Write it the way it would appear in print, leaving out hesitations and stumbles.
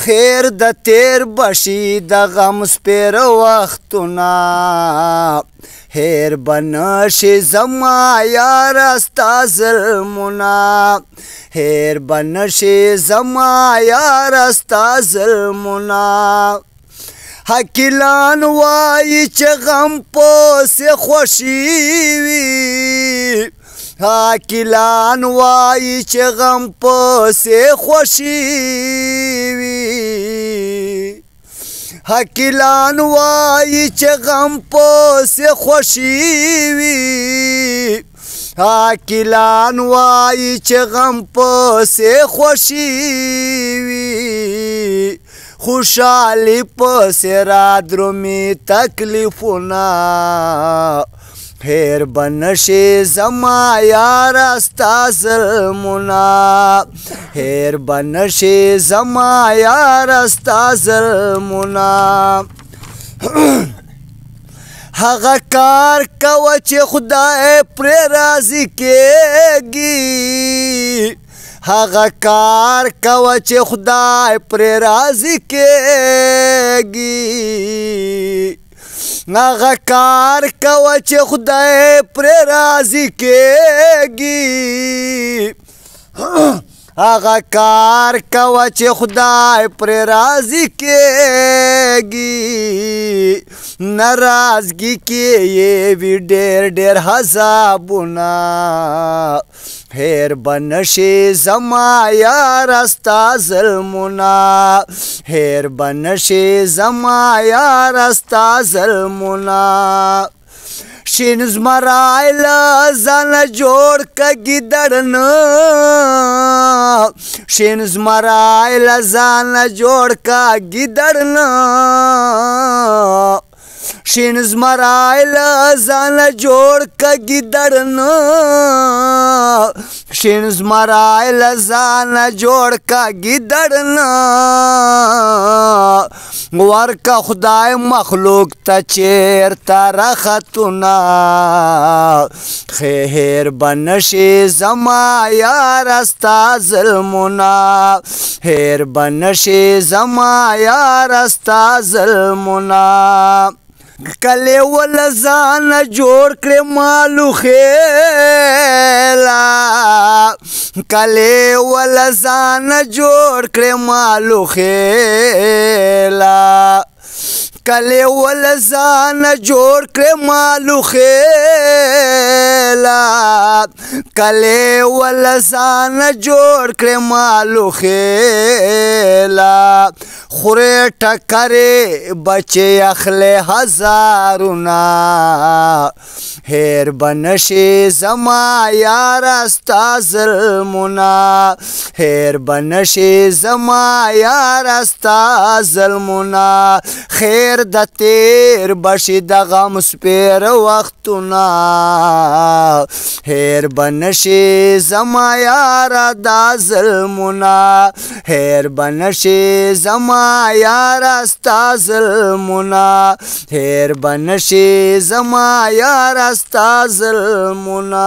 خیر د تیر بشي د غم سپیر وختونه هیر بنشي زما یار ستا ظلمونه هیر بنشي زما یار ستا ظلمونه حکیلان وایي چې غم پسې خوښي وي حکیلان وایي چې غم پسې خوښي وي حکیلان وایي چې غم پسې خوښي وي حکیلان وایي چې غم پسې خوښي وي خوشحالي پسې را درومي تکلیفونه هیر بنشي زما یار ستا ظلمونه هیر بنشي زما یار ستا ظلمونه هغه کار کوه چې خدای پرې راضي کېږي هغه کار کوه چې خدای پرې راضي کېږي هغه کار کوه چې خدای پرې راضي کېږي هغه کار کوه چې خدای پرې راضي کېږي ناراضګي کې یې وي ډېر ډېر عذابونه هیر بنشي زما یار ستا ظلمونه هیر بنشي زما یار ستا ظلمونه شین زمرای له ځانه جوړ که ګیدړنه شین زمرای له ځانه جوړ که ګیدړنه شین زمرای له ځانه جوړ که ګیدړنه شین زمرای له ځانه جوړ که ګیدړنه ورکه خدای مخلوق ته چیرته رختونه هیر بنشي زما یار ستا ظلمونه هیر بنشي زما یار ستا ظلمونه کله ول ځان جوړ کړې مالو خېلا کله ول ځان جوړ کړې مالو خېلا کله ول ځان جوړ کړې مالو خېلا کله ول ځان جوړ کړې مالو خېلا خوره ټکرې بچې اخلې هزارونه هیر بنشي زما یار ستا ظلمونه هیر بنشي زما یار ستا ظلمونه خیر د تیر بشي د غم سپیر وختونه هیر بنشي زما یار دا ظلمونه هیر بنشي زما یار ستا ظلمونه هیر بنشي زما یار ستا ظلمونه